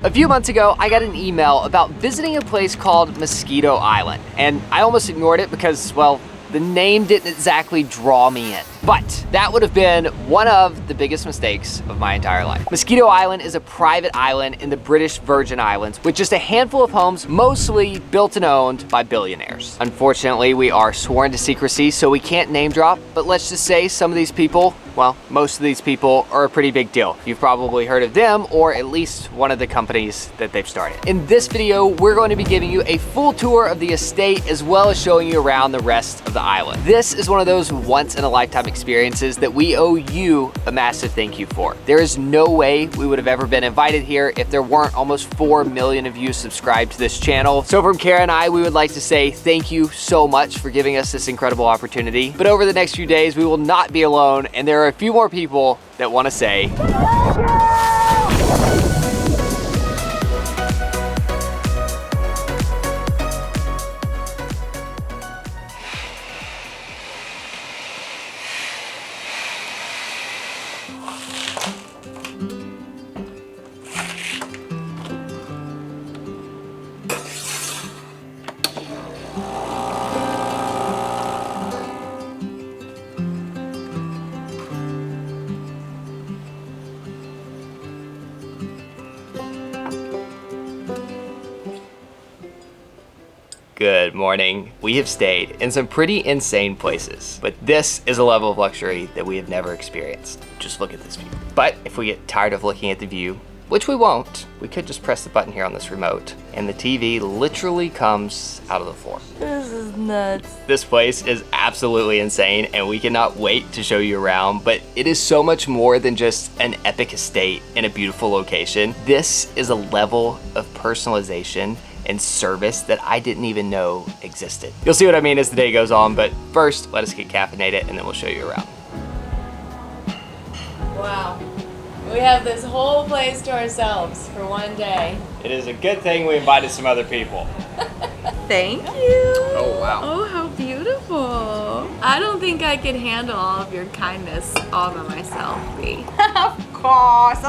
A few months ago, I got an email about visiting a place called Moskito Island, and I almost ignored it because, well, the name didn't exactly draw me in. But that would have been one of the biggest mistakes of my entire life. Moskito Island is a private island in the British Virgin Islands with just a handful of homes, mostly built and owned by billionaires. Unfortunately, we are sworn to secrecy, so we can't name drop, but let's just say some of these people, well, most of these people are a pretty big deal. You've probably heard of them, or at least one of the companies that they've started. In this video, we're going to be giving you a full tour of the estate, as well as showing you around the rest of the island. This is one of those once-in-a-lifetime experiences that we owe you a massive thank you for. There is no way we would have ever been invited here if there weren't almost 4 million of you subscribed to this channel. So from Kara and I, we would like to say thank you so much for giving us this incredible opportunity. But over the next few days, we will not be alone, and there are a few more people that want to say good morning. We have stayed in some pretty insane places, but this is a level of luxury that we have never experienced. Just look at this view. But if we get tired of looking at the view, which we won't, we could just press the button here on this remote, and the TV literally comes out of the floor. This is nuts. This place is absolutely insane, and we cannot wait to show you around, but it is so much more than just an epic estate in a beautiful location. This is a level of personalization and service that I didn't even know existed. You'll see what I mean as the day goes on, but first, let us get caffeinated and then we'll show you around. Wow. We have this whole place to ourselves for one day. It is a good thing we invited some other people. Thank you. Oh, wow. Oh, how beautiful. I don't think I could handle all of your kindness all by myself, B. Of course.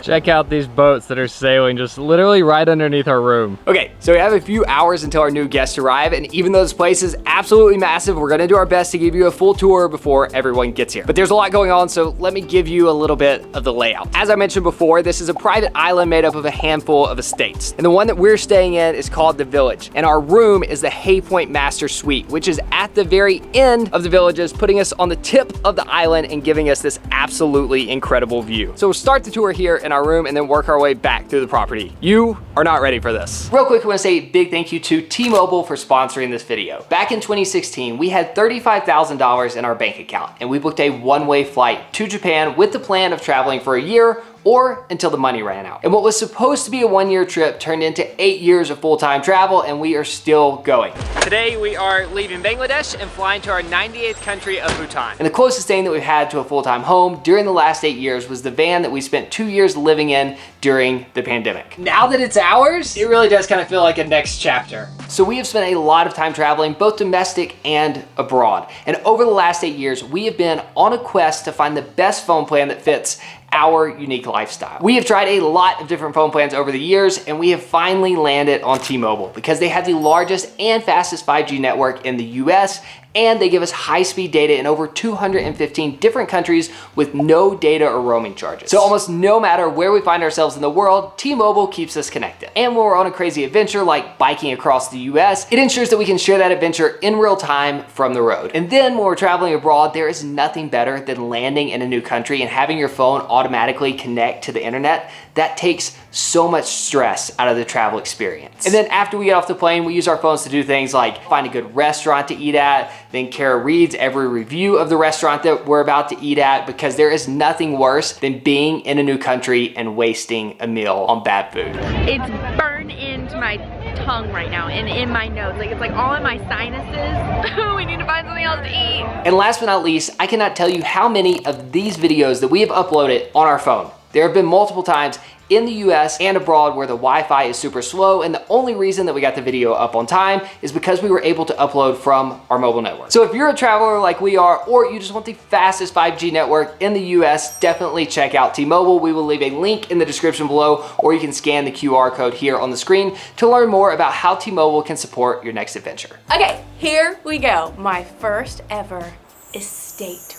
Check out these boats that are sailing just literally right underneath our room. Okay, so we have a few hours until our new guests arrive, and even though this place is absolutely massive, we're gonna do our best to give you a full tour before everyone gets here. But there's a lot going on, so let me give you a little bit of the layout. As I mentioned before, this is a private island made up of a handful of estates. And the one that we're staying in is called The Village. And our room is the Hay Point Master Suite, which is at the very end of the villages, putting us on the tip of the island and giving us this absolutely incredible view. So we'll start the tour here in our room and then work our way back through the property. You are not ready for this. Real quick, I want to say a big thank you to T-Mobile for sponsoring this video. Back in 2016, we had $35,000 in our bank account, and we booked a one-way flight to Japan with the plan of traveling for a year or until the money ran out. And what was supposed to be a 1-year trip turned into 8 years of full-time travel, and we are still going. Today we are leaving Bangladesh and flying to our 98th country of Bhutan. And the closest thing that we've had to a full-time home during the last 8 years was the van that we spent 2 years living in during the pandemic. Now that it's ours, it really does kind of feel like a next chapter. So we have spent a lot of time traveling, both domestic and abroad. And over the last 8 years, we have been on a quest to find the best phone plan that fits our unique lifestyle. We have tried a lot of different phone plans over the years, and we have finally landed on T-Mobile because they have the largest and fastest 5G network in the US, and they give us high-speed data in over 215 different countries with no data or roaming charges. So almost no matter where we find ourselves in the world, T-Mobile keeps us connected. And when we're on a crazy adventure like biking across the US, it ensures that we can share that adventure in real time from the road. And then when we're traveling abroad, there is nothing better than landing in a new country and having your phone automatically connect to the internet. That takes so much stress out of the travel experience. And then after we get off the plane, we use our phones to do things like find a good restaurant to eat at. Then Kara reads every review of the restaurant that we're about to eat at, because there is nothing worse than being in a new country and wasting a meal on bad food. It's burned into my tongue right now and in my nose. Like, it's like all in my sinuses. We need to find something else to eat. And last but not least, I cannot tell you how many of these videos that we have uploaded on our phone. There have been multiple times in the US and abroad where the Wi-Fi is super slow, and the only reason that we got the video up on time is because we were able to upload from our mobile network. So if you're a traveler like we are, or you just want the fastest 5G network in the US, definitely check out T-Mobile. We will leave a link in the description below, or you can scan the QR code here on the screen to learn more about how T-Mobile can support your next adventure. Okay, here we go. My first ever estate tour.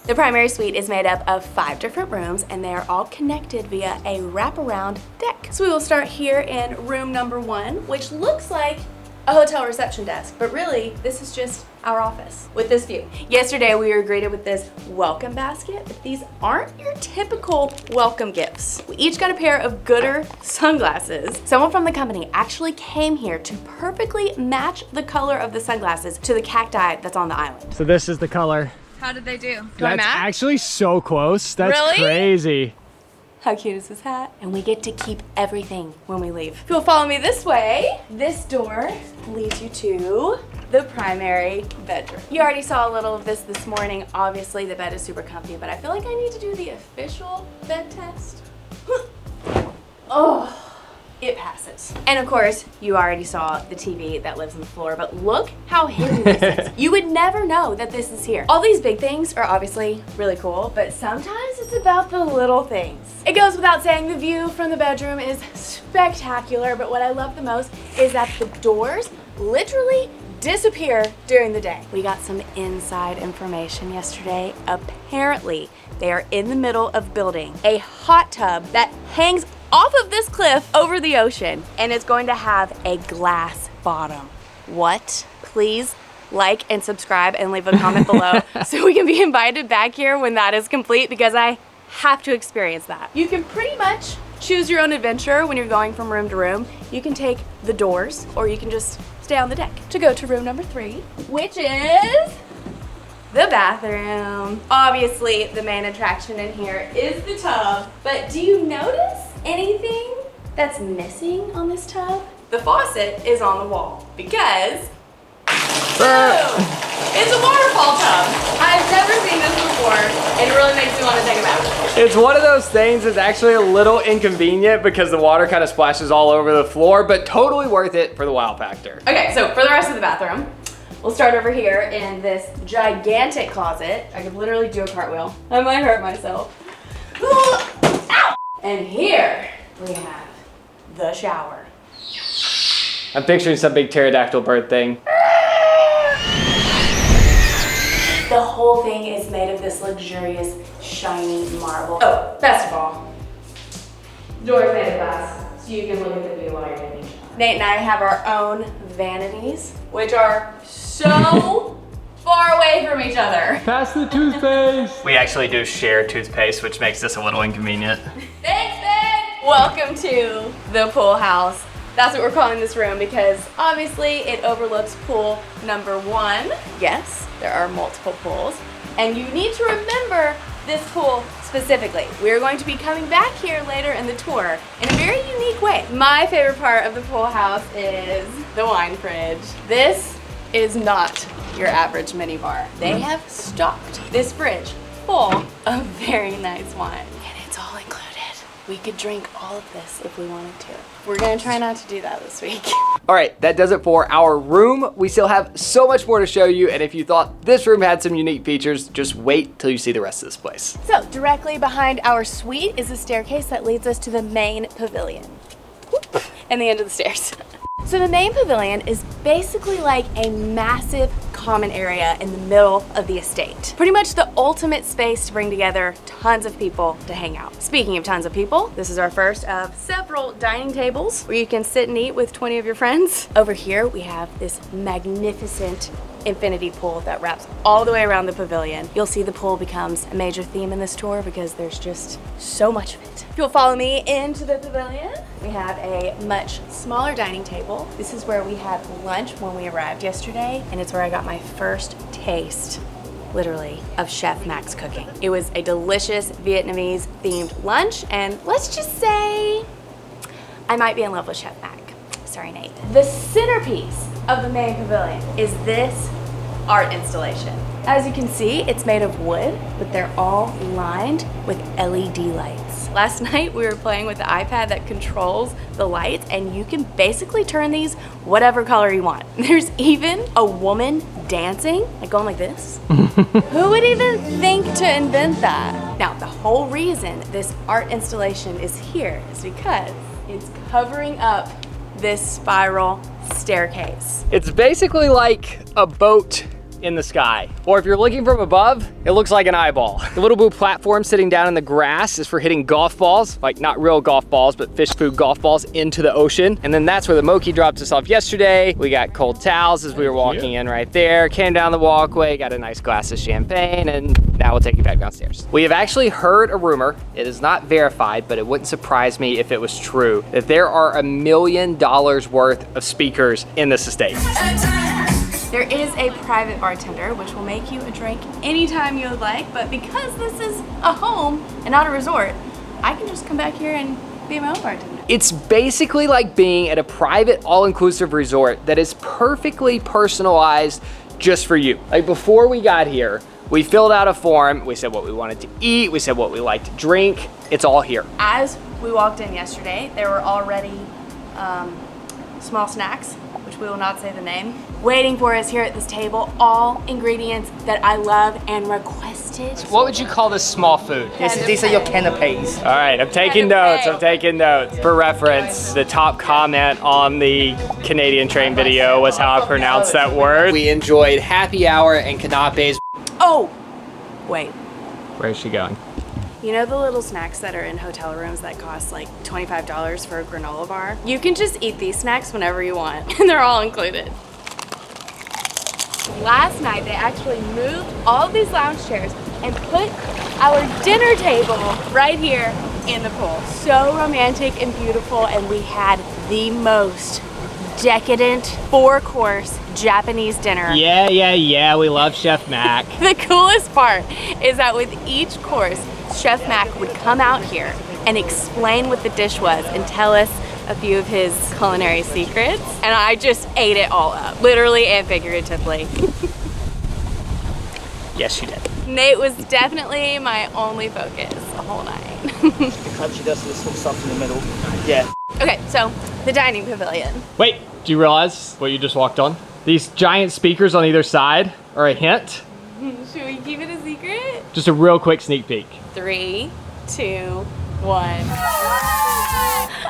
The primary suite is made up of 5 different rooms, and they are all connected via a wraparound deck. So we will start here in room number 1, which looks like a hotel reception desk, but really this is just our office with this view. Yesterday we were greeted with this welcome basket, but these aren't your typical welcome gifts. We each got a pair of Gooder sunglasses. Someone from the company actually came here to perfectly match the color of the sunglasses to the cacti that's on the island. So this is the color. How did they do? That's actually so close. That's Really? Crazy. How cute is this hat? And we get to keep everything when we leave. If you'll follow me this way, this door leads you to the primary bedroom. You already saw a little of this morning. Obviously the bed is super comfy, but I feel like I need to do the official bed test. Oh. It passes. And of course, you already saw the TV that lives on the floor, but look how hidden this is. You would never know that this is here. All these big things are obviously really cool, but sometimes it's about the little things. It goes without saying the view from the bedroom is spectacular, but what I love the most is that the doors literally disappear during the day. We got some inside information yesterday. Apparently, they are in the middle of building a hot tub that hangs off of this cliff over the ocean, and it's going to have a glass bottom. What? Please like and subscribe and leave a comment below so we can be invited back here when that is complete, because I have to experience that. You can pretty much choose your own adventure when you're going from room to room. You can take the doors, or you can just stay on the deck to go to room number 3, which is the bathroom. Obviously, the main attraction in here is the tub, but do you notice anything that's missing on this tub? The faucet is on the wall because boom, it's a waterfall tub. I've never seen this before, and it really makes me want to take a bath. It's one of those things that's actually a little inconvenient because the water kind of splashes all over the floor, but totally worth it for the wow factor. Okay, so for the rest of the bathroom, we'll start over here in this gigantic closet. I could literally do a cartwheel. I might hurt myself. Ow! And here we have the shower. I'm picturing some big pterodactyl bird thing. The whole thing is made of this luxurious, shiny marble. Oh, best of all, door is made of glass, so you can look at the view while you're in each other. Nate and I have our own vanities, which are so far away from each other. Pass the toothpaste. We actually do share toothpaste, which makes this a little inconvenient. Thanks, Ben! Welcome to the pool house. That's what we're calling this room because obviously it overlooks pool number 1. Yes, there are multiple pools. And you need to remember this pool specifically. We're going to be coming back here later in the tour in a very unique way. My favorite part of the pool house is the wine fridge. This is not your average mini bar. They have stocked this fridge full of very nice wine. And it's all included. We could drink all of this if we wanted to. We're gonna try not to do that this week. All right, that does it for our room. We still have so much more to show you, and if you thought this room had some unique features, just wait till you see the rest of this place. So directly behind our suite is a staircase that leads us to the main pavilion. And the end of the stairs. So the main pavilion is basically like a massive common area in the middle of the estate. Pretty much the ultimate space to bring together tons of people to hang out. Speaking of tons of people, this is our first of several dining tables where you can sit and eat with 20 of your friends. Over here we have this magnificent infinity pool that wraps all the way around the pavilion. You'll see the pool becomes a major theme in this tour because there's just so much of it. If you'll follow me into the pavilion, we have a much smaller dining table. This is where we had lunch when we arrived yesterday, and it's where I got my first taste, literally, of Chef Mac's cooking. It was a delicious Vietnamese themed lunch, and let's just say I might be in love with Chef Mac. Sorry, Nate. The centerpiece of the main pavilion is this art installation. As you can see, it's made of wood, but they're all lined with LED lights. Last night we were playing with the iPad that controls the lights, and you can basically turn these whatever color you want. There's even a woman dancing, like going like this. Who would even think to invent that? Now, the whole reason this art installation is here is because it's covering up this spiral staircase. It's basically like a boat in the sky. Or if you're looking from above, it looks like an eyeball. The little blue platform sitting down in the grass is for hitting golf balls, like not real golf balls, but fish food golf balls into the ocean. And then that's where the Moki dropped us off yesterday. We got cold towels as we were walking in right there, came down the walkway, got a nice glass of champagne, and now we'll take you back downstairs. We have actually heard a rumor, it is not verified, but it wouldn't surprise me if it was true, that there are $1 million worth of speakers in this estate. There is a private bartender, which will make you a drink anytime you would like, but because this is a home and not a resort, I can just come back here and be my own bartender. It's basically like being at a private all-inclusive resort that is perfectly personalized just for you. Like before we got here, we filled out a form, we said what we wanted to eat, we said what we liked to drink, it's all here. As we walked in yesterday, there were already small snacks, which we will not say the name, waiting for us here at this table. All ingredients that I love and requested. What would you call this small food? These are your canapes. All right, I'm taking notes, I'm taking notes. For reference, the top comment on the Canadian train video was how I pronounced that word. We enjoyed happy hour and canapes. Oh, wait. Where's she going? You know the little snacks that are in hotel rooms that cost like $25 for a granola bar? You can just eat these snacks whenever you want, and they're all included. Last night, they actually moved all of these lounge chairs and put our dinner table right here in the pool. So romantic and beautiful, and we had the most decadent 4-course Japanese dinner. Yeah, we love Chef Mac. The coolest part is that with each course, Chef Mac would come out here and explain what the dish was and tell us a few of his culinary secrets, and I just ate it all up, literally and figuratively. Yes, you did. Nate was definitely my only focus the whole night. The crunchy dust of this little stuff in the middle. Yeah. Okay, so the dining pavilion. Wait, do you realize what you just walked on? These giant speakers on either side are a hint. Should we keep it a secret? Just a real quick sneak peek. 3, 2, 1.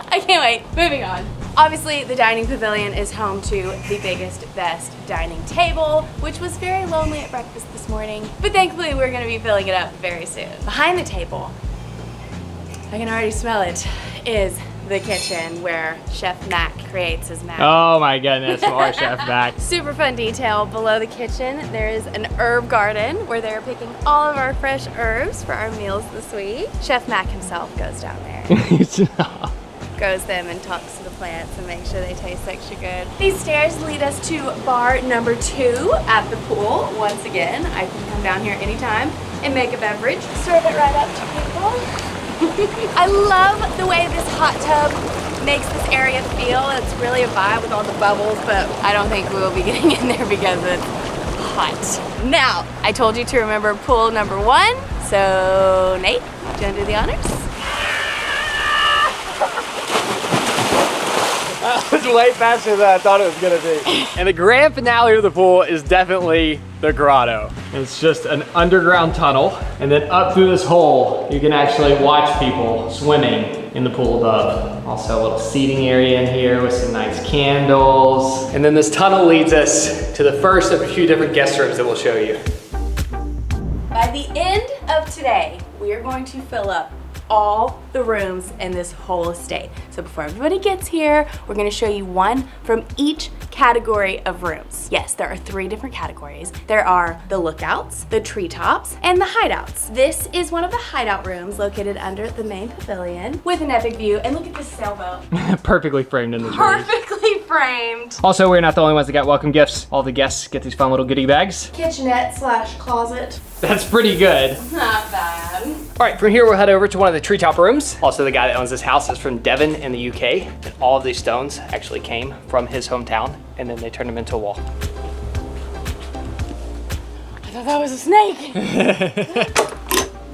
I can't wait. Moving on. Obviously, the dining pavilion is home to the biggest, best dining table, which was very lonely at breakfast this morning, but thankfully we're gonna be filling it up very soon. Behind the table, I can already smell it, is the kitchen where Chef Mac creates his magic. Oh my goodness, more Chef Mac. Super fun detail. Below the kitchen, there is an herb garden where they're picking all of our fresh herbs for our meals this week. Chef Mac himself goes down there. Grows them and talks to the plants and makes sure they taste extra good. These stairs lead us to bar number 2 at the pool. Once again, I can come down here anytime and make a beverage, serve it right up to people. I love the way this hot tub makes this area feel. It's really a vibe with all the bubbles, but I don't think we will be getting in there because it's hot. Now, I told you to remember pool number 1, so Nate, do you want to do the honors? That was way faster than I thought it was gonna be. And the grand finale of the pool is definitely the grotto. It's just an underground tunnel, and then up through this hole, you can actually watch people swimming in the pool above. Also a little seating area in here with some nice candles. And then this tunnel leads us to the first of a few different guest rooms that we'll show you. By the end of today, we are going to fill up all the rooms in this whole estate. So before everybody gets here, we're gonna show you one from each category of rooms. Yes, there are 3 different categories. There are the lookouts, the treetops, and the hideouts. This is one of the hideout rooms located under the main pavilion with an epic view. And look at this sailboat. Perfectly framed in the trees. Perfectly framed. Also, we're not the only ones that got welcome gifts. All the guests get these fun little goodie bags. Kitchenette/closet. That's pretty good. Not bad. All right, from here we'll head over to one of the treetop rooms. Also, the guy that owns this house is from Devon in the UK, and all of these stones actually came from his hometown, and then they turned them into a wall. I thought that was a snake.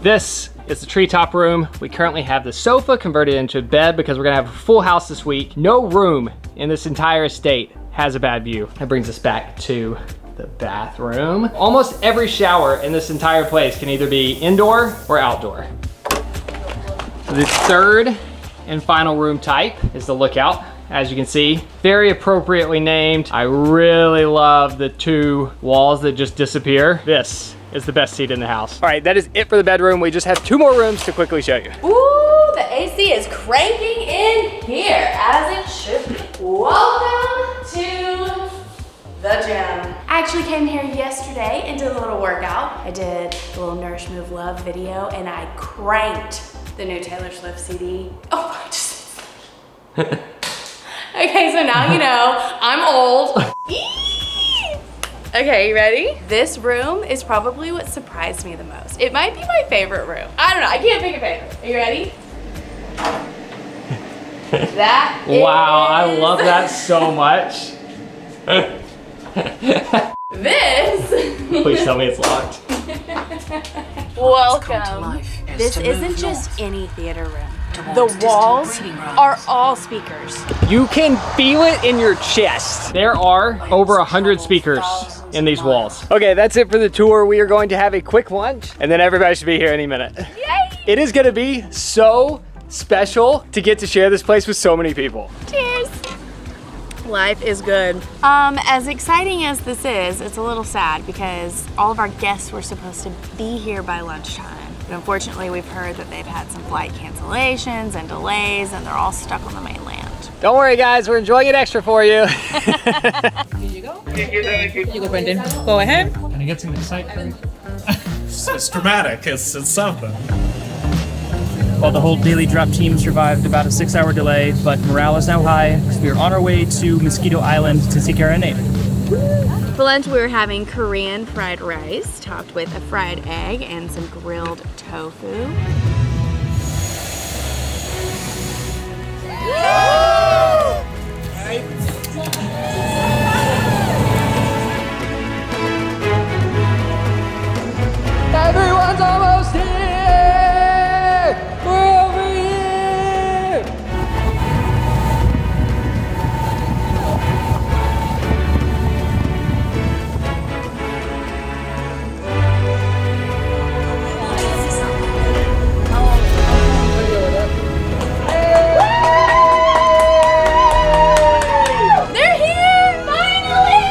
This is the treetop room. We currently have the sofa converted into a bed because we're gonna have a full house this week. No room in this entire estate has a bad view. That brings us back to the bathroom. Almost every shower in this entire place can either be indoor or outdoor. The third and final room type is the lookout. As you can see, very appropriately named. I really love the two walls that just disappear. This is the best seat in the house. All right, that is it for the bedroom. We just have 2 more rooms to quickly show you. Ooh, the AC is cranking in here, as it should be. Welcome to the gym. I actually came here yesterday and did a little workout. I did a little Nourish Move Love video and I cranked the new Taylor Swift CD. Oh, I just... Okay, so now you know, I'm old. Okay, you ready? This room is probably what surprised me the most. It might be my favorite room. I don't know, I can't pick a favorite. Are you ready? That Wow, I love that so much. This. Please tell me it's locked. Welcome. This isn't just any theater room. The walls are all speakers. You can feel it in your chest. There are over 100 speakers in these walls. Okay, that's it for the tour. We are going to have a quick lunch and then everybody should be here any minute. Yay! It is gonna be so special to get to share this place with so many people. Cheers. Life is good. As exciting as this is, it's a little sad because all of our guests were supposed to be here by lunchtime. But unfortunately, we've heard that they've had some flight cancellations and delays and they're all stuck on the mainland. Don't worry guys, we're enjoying it extra for you. Here you go. Here you go, Brendan. Go ahead. Can I get some excitement? It's dramatic. It's something. Well, the whole daily drop team survived about a 6-hour delay, but morale is now high because we are on our way to Moskito Island to take care of Nate. For lunch, we were having Korean fried rice, topped with a fried egg and some grilled tofu. Everyone's almost here! We're over here! They're here, finally!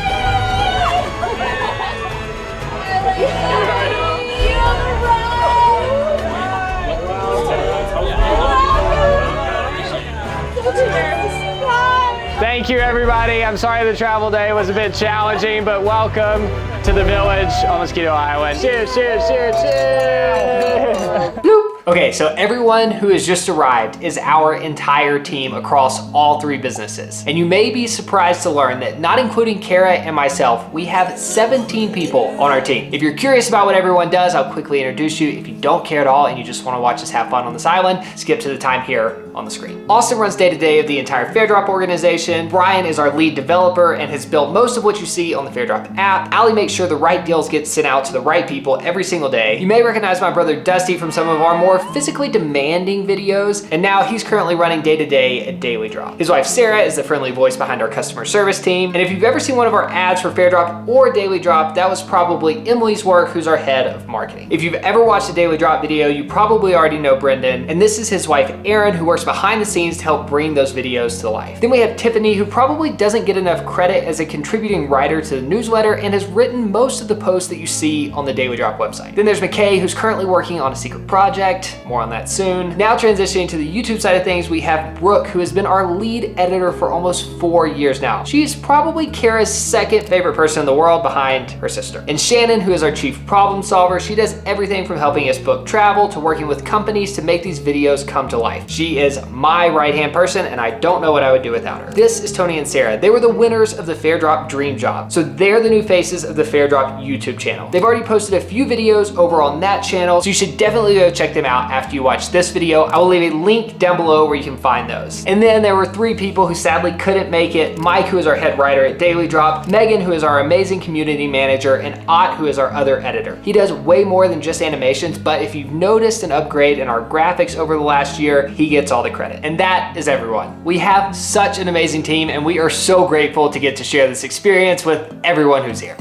Thank you, everybody. I'm sorry the travel day was a bit challenging, but welcome to the village on Mosquito Island. Cheers, cheers, cheers, cheers. Bloop. Okay, so everyone who has just arrived is our entire team across all 3 businesses. And you may be surprised to learn that not including Kara and myself, we have 17 people on our team. If you're curious about what everyone does, I'll quickly introduce you. If you don't care at all and you just want to watch us have fun on this island, skip to the time here on the screen. Austin runs day-to-day of the entire Fairdrop organization. Brian is our lead developer and has built most of what you see on the Fairdrop app. Ali makes sure the right deals get sent out to the right people every single day. You may recognize my brother Dusty from some of our more physically demanding videos, and now he's currently running day-to-day at Daily Drop. His wife Sarah is the friendly voice behind our customer service team, and if you've ever seen one of our ads for Fairdrop or Daily Drop, that was probably Emily's work, who's our head of marketing. If you've ever watched a Daily Drop video, you probably already know Brendan, and this is his wife Erin, who works behind the scenes to help bring those videos to life. Then we have Tiffany, who probably doesn't get enough credit as a contributing writer to the newsletter and has written most of the posts that you see on the Daily Drop website. Then there's McKay, who's currently working on a secret project, more on that soon. Now transitioning to the YouTube side of things, we have Brooke, who has been our lead editor for almost 4 years now. She's probably Kara's second favorite person in the world behind her sister. And Shannon, who is our chief problem solver, she does everything from helping us book travel to working with companies to make these videos come to life. She is my right-hand person and I don't know what I would do without her. This is Tony and Sarah. They were the winners of the Fairdrop Dream Job. So they're the new faces of the Fairdrop YouTube channel. They've already posted a few videos over on that channel, so you should definitely go check them out out after you watch this video. I will leave a link down below where you can find those. And then there were 3 people who sadly couldn't make it. Mike, who is our head writer at Daily Drop, Megan, who is our amazing community manager, and Ott, who is our other editor. He does way more than just animations, but if you've noticed an upgrade in our graphics over the last year, he gets all the credit. And that is everyone. We have such an amazing team, and we are so grateful to get to share this experience with everyone who's here.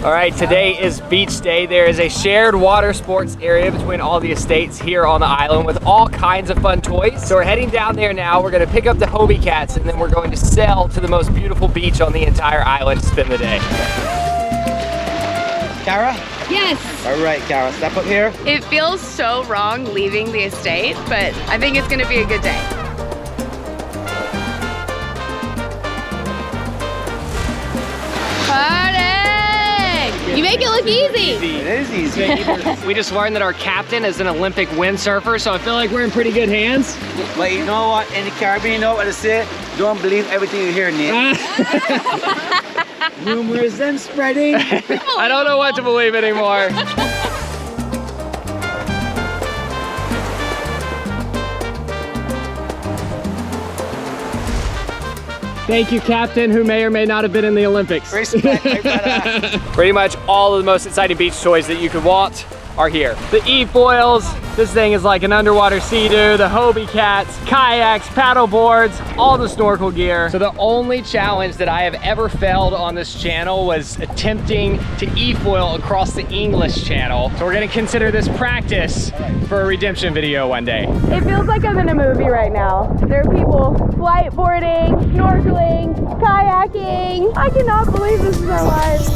All right, today is beach day. There is a shared water sports area between all the estates here on the island with all kinds of fun toys. So we're heading down there now. We're gonna pick up the Hobie cats and then we're going to sail to the most beautiful beach on the entire island to spend the day. Kara? Yes. All right, Kara, step up here. It feels so wrong leaving the estate, but I think it's gonna be a good day. Party! You make it look easy. It is easy. We just learned that our captain is an Olympic windsurfer, so I feel like we're in pretty good hands. But you know what? In the Caribbean, you know what to say? Don't believe everything you hear, Nick. Rumors and spreading. I don't know what to believe anymore. Thank you, Captain, who may or may not have been in the Olympics. Respect, my brother. Pretty much all of the most exciting beach toys that you could want are here. The e-foils, this thing is like an underwater Sea-Doo, the Hobie cats, kayaks, paddle boards, all the snorkel gear. So the only challenge that I have ever failed on this channel was attempting to e-foil across the English channel. So we're gonna consider this practice for a redemption video one day. It feels like I'm in a movie right now. There are people flight boarding, snorkeling, kayaking. I cannot believe this is our lives.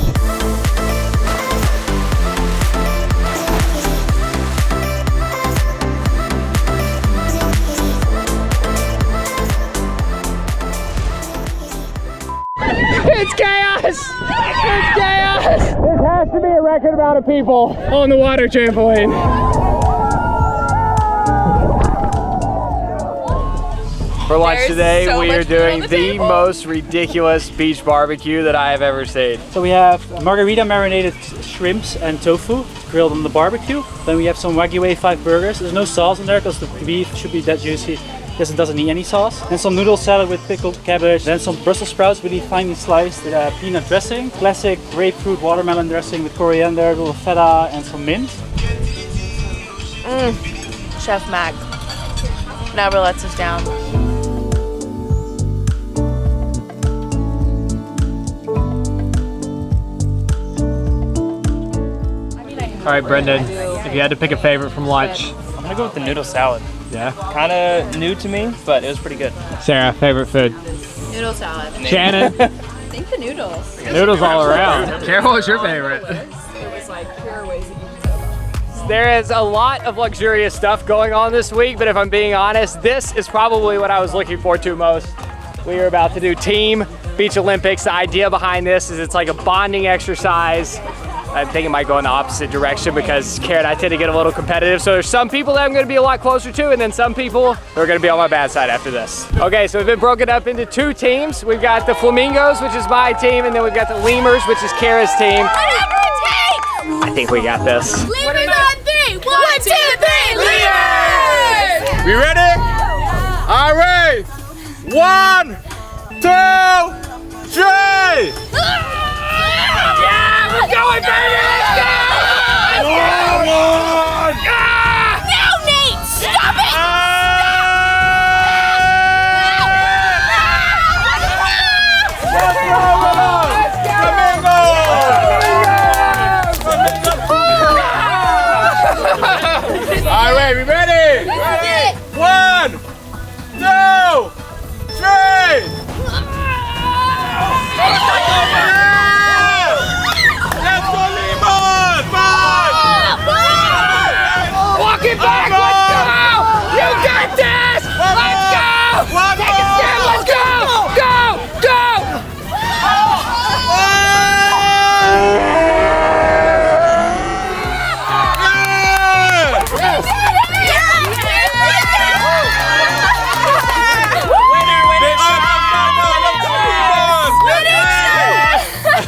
It's chaos! It's chaos! This has to be a record amount of people on the water trampoline. For lunch today, we are doing the most ridiculous beach barbecue that I have ever seen. So we have margarita marinated shrimps and tofu grilled on the barbecue. Then we have some Wagyu A5 burgers. There's no sauce in there because the beef should be that juicy. Yes, it doesn't need any sauce. Then some noodle salad with pickled cabbage. Then some Brussels sprouts really finely sliced with peanut dressing. Classic grapefruit watermelon dressing with coriander, a little feta, and some mint. Chef Mac never lets us down. All right, Brendan, if you had to pick a favorite from lunch. I'm gonna go with the noodle salad. Yeah? Kinda new to me, but it was pretty good. Sarah, favorite food? Noodle salad. Shannon? I think the noodles. Noodles all around. Carol, what's your favorite? It was like, here are ways that you can tell. There is a lot of luxurious stuff going on this week, but if I'm being honest, this is probably what I was looking forward to most. We are about to do Team Beach Olympics. The idea behind this is it's like a bonding exercise. I think it might go in the opposite direction because Kara and I tend to get a little competitive. So there's some people that I'm gonna be a lot closer to and then some people who are gonna be on my bad side after this. Okay, so we've been broken up into 2 teams. We've got the Flamingos, which is my team, and then we've got the Lemurs, which is Kara's team. Whatever it takes! I think we got this. Lemurs on 3! 1, 2, 3, Lemurs! We ready? All right. 1, 2, 3. Yeah, we're going, baby! Let's go! No, Nate! Stop it! All right, we ready? Ready? 1, 2, 3. Let's go, Lemon! Walk it back, let's go! You got this! Let's go! Take a step, let's go! Go! Go!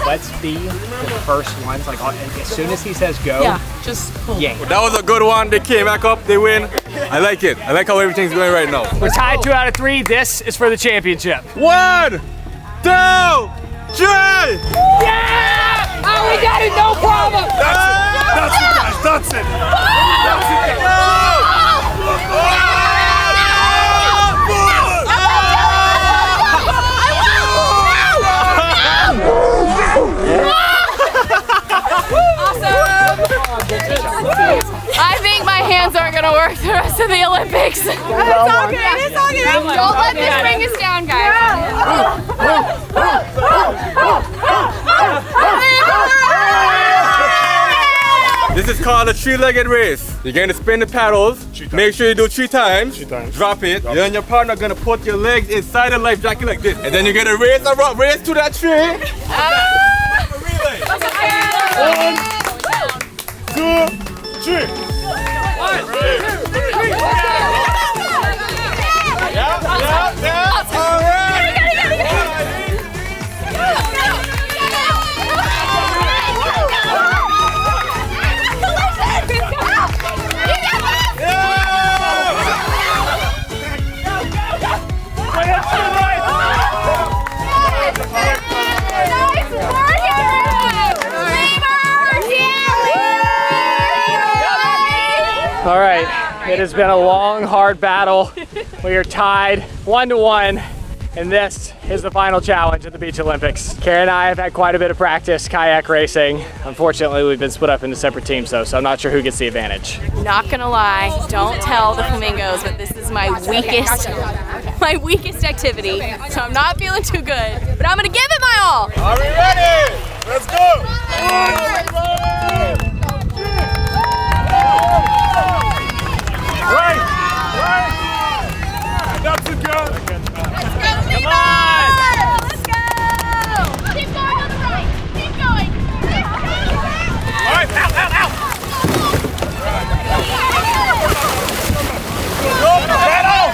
Let's be the first ones, like as soon as he says go, just pull. yank. That was a good one. They came back up, they win. I like it. I like how everything's going right now. We're tied 2 out of 3. This is for the championship. 1, 2, 3! Yeah! Oh, we got it, no problem! That's it, guys, that's it! That's it, I think my hands aren't gonna work the rest of the Olympics. It's all good, it's all good. Don't let this bring us down, guys. This is called a 3-legged race. You're going to spin the paddles. Make sure you do 3 times. Drop it. You and your partner are going to put your legs inside the life jacket like this. And then you're going to race to that tree. 1, 2, 3. 1, 2, 3. Yeah. All right. All right, it has been a long, hard battle. We are tied 1-1, and this is the final challenge at the Beach Olympics. Kara and I have had quite a bit of practice kayak racing. Unfortunately, we've been split up into separate teams though, so I'm not sure who gets the advantage. Not gonna lie, don't tell the flamingos, but this is my weakest activity. So I'm not feeling too good, but I'm gonna give it my all. Are we ready? Let's go! 1, 2, 3. Right! That's it, girl! Let's go, Come on! Let's go! Keep going on the right! Keep going! All right, out! Go, pedal!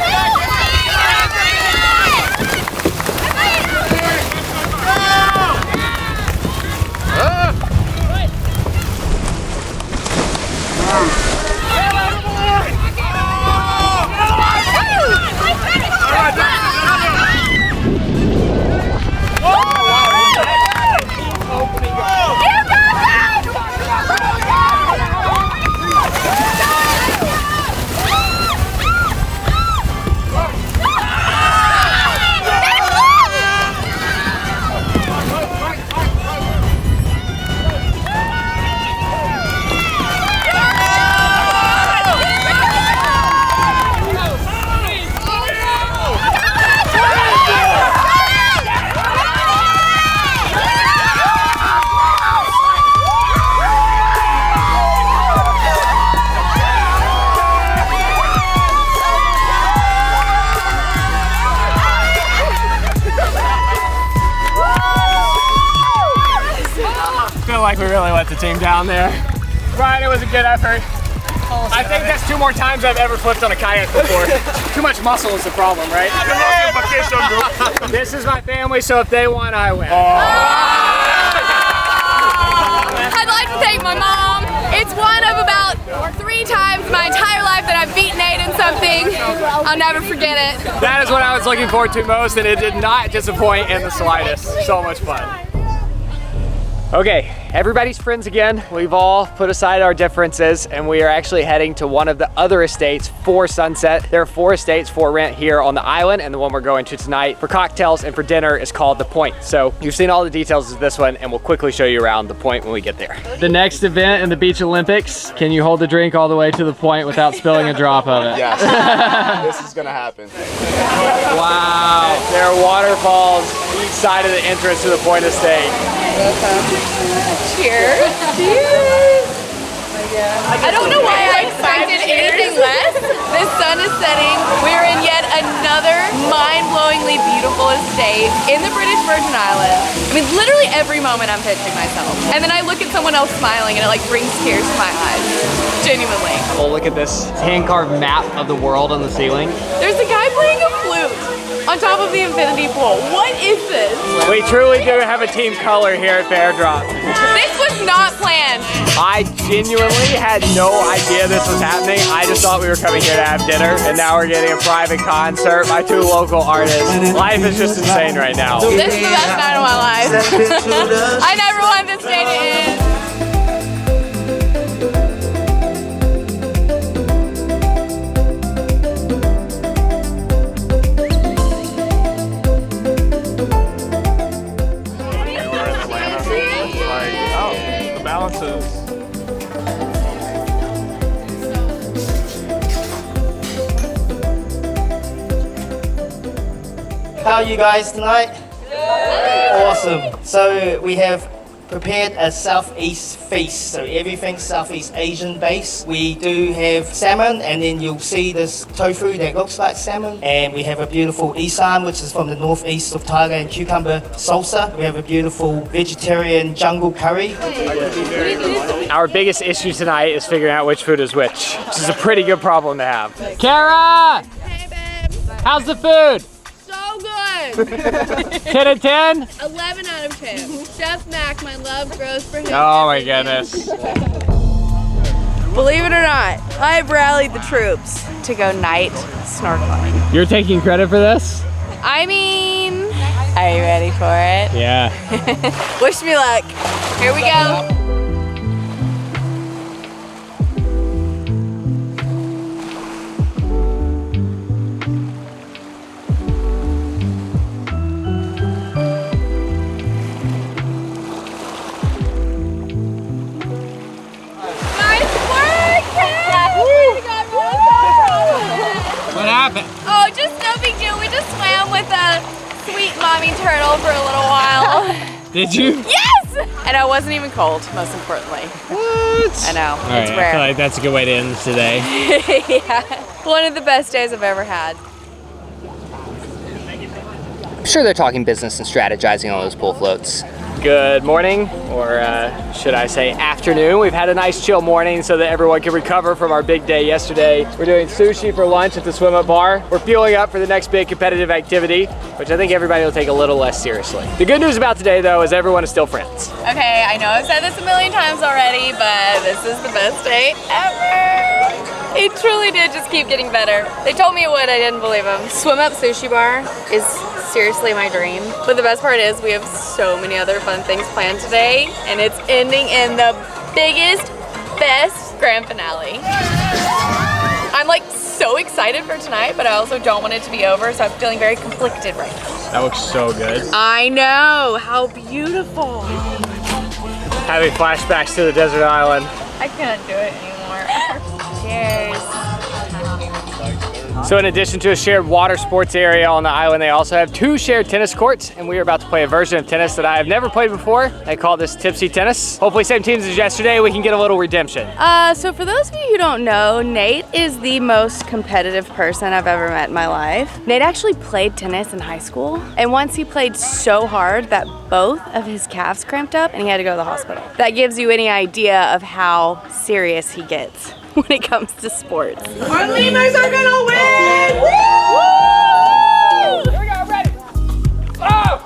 Like we really let the team down there. Ryan, it was a good effort. I think that's 2 more times I've ever flipped on a kayak before. Too much muscle is the problem, right? This is my family, so if they won, I win. I'd like to thank my mom. It's one of about 3 times my entire life that I've beaten Nate in something. I'll never forget it. That is what I was looking forward to most, and it did not disappoint in the slightest. So much fun. Okay, everybody's friends again. We've all put aside our differences and we are actually heading to one of the other estates for sunset. There are 4 estates for rent here on the island, and the one we're going to tonight for cocktails and for dinner is called The Point. So you've seen all the details of this one, and we'll quickly show you around The Point when we get there. The next event in the Beach Olympics, can you hold the drink all the way to the point without spilling a drop of it? Yes, this is gonna happen. Wow, there are waterfalls each side of the entrance to the Point Estate. Cheers. Cheers. I don't know why I expected anything less. The sun is setting. We're in yet another mind-blowingly beautiful estate in the British Virgin Islands. I mean, literally every moment I'm picturing myself. And then I look at someone else smiling and it like brings tears to my eyes. Genuinely. Oh, look at this hand-carved map of the world on the ceiling. There's a guy playing a flute on top of the infinity pool. What is this? We truly do have a team color here at Bear Drop. This was not planned. I genuinely had no idea this was happening. I just thought we were coming here to have dinner, and now we're getting a private concert by 2 local artists. Life is just insane right now. This is the best night of my life. I never wanted this day to end. How are you guys tonight? Awesome. So we have prepared a southeast feast. So everything's Southeast Asian based. We do have salmon, and then you'll see this tofu that looks like salmon. And we have a beautiful isan, which is from the northeast of Thailand, cucumber salsa. We have a beautiful vegetarian jungle curry. Our biggest issue tonight is figuring out which food is which is a pretty good problem to have. Kara! Hey, babe. How's the food? So good. 10 out of 10? 11 out of 10. Chef Mac, my love grows for him. Oh my goodness. Believe it or not, I've rallied the troops to go night snorkeling. You're taking credit for this? I mean, are you ready for it? Yeah. Wish me luck. Here we go. What happened? Oh, just no big deal. We just swam with a sweet mommy turtle for a little while. Did you? Yes! And I wasn't even cold, most importantly. What? I know, All it's right, rare. I feel like that's a good way to end this today. Yeah, one of the best days I've ever had. I'm sure they're talking business and strategizing on those pool floats. Good morning, or should I say afternoon. We've had a nice chill morning so that everyone can recover from our big day yesterday. We're doing sushi for lunch at the swim up bar. We're fueling up for the next big competitive activity, which I think everybody will take a little less seriously. The good news about today though is everyone is still friends. Okay, I know I've said this a million times already, but this is the best day ever. It truly did just keep getting better. They told me it would, I didn't believe them. Swim up sushi bar is seriously my dream. But the best part is we have so many other fun things planned today, and it's ending in the biggest, best grand finale. I'm like so excited for tonight, but I also don't want it to be over, so I'm feeling very conflicted right now. That looks so good. I know, how beautiful. Having flashbacks to the desert island. I can't do it anymore. Cheers. So in addition to a shared water sports area on the island, they also have 2 shared tennis courts, and we are about to play a version of tennis that I have never played before. They call this Tipsy Tennis. Hopefully same teams as yesterday, we can get a little redemption. So for those of you who don't know, Nate is the most competitive person I've ever met in my life. Nate actually played tennis in high school, and once he played so hard that both of his calves cramped up and he had to go to the hospital. That gives you any idea of how serious he gets when it comes to sports. Our lemurs are gonna win! Woo! Here we go, ready? Oh!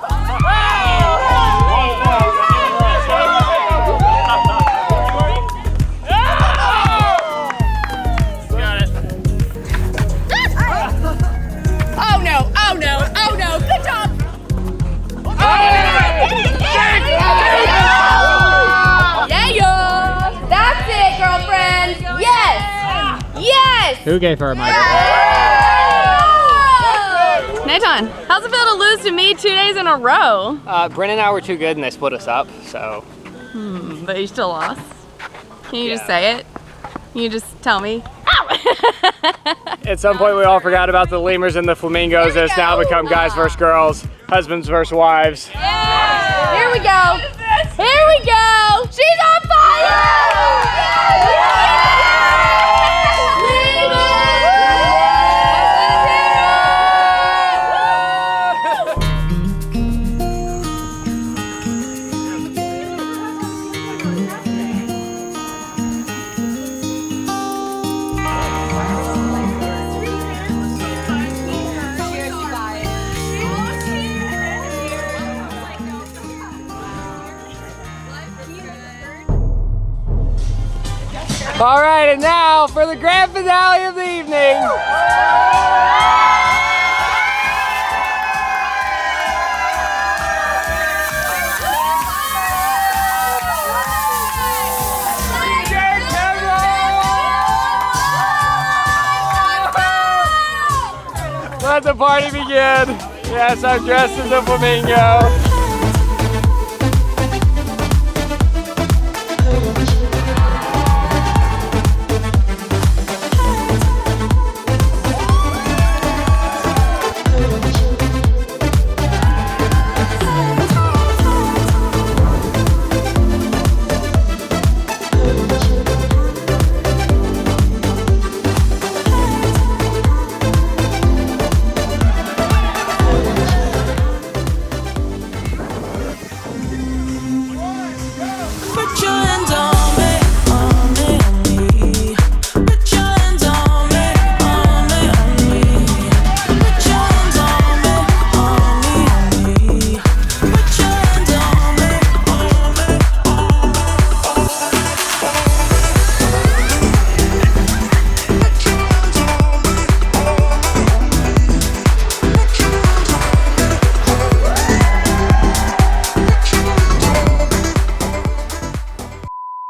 Got it. Oh no, oh no, oh no, good job! Yeah, that's it, girlfriend. Yes, yes. Who gave her a microphone? Nathan, how's it feel to lose to me 2 days in a row? Brennan and I were too good and they split us up, so. But you still lost. Can you just say it? Can you just tell me? At some point we all forgot about the lemurs and the flamingos. It's now become guys versus girls, husbands versus wives. Yeah. Here we go. Here we go. She's on fire! All right, and now for the grand finale of the evening. Let the party begin. Yes, I'm dressed as a flamingo.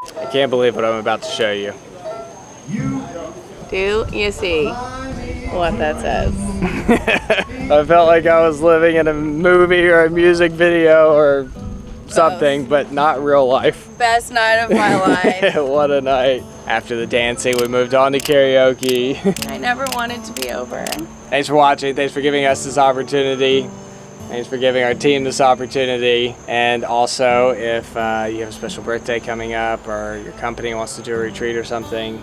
I can't believe what I'm about to show you. Do you see what that says? I felt like I was living in a movie or a music video or something, but not real life. Best night of my life. What a night. After the dancing, we moved on to karaoke. I never wanted to be over. Thanks for watching. Thanks for giving us this opportunity. Thanks for giving our team this opportunity. And also, if you have a special birthday coming up or your company wants to do a retreat or something,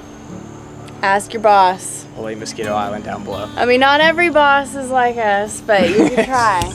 Ask your boss. we'll leave Moskito Island down below. I mean, not every boss is like us, but you can try.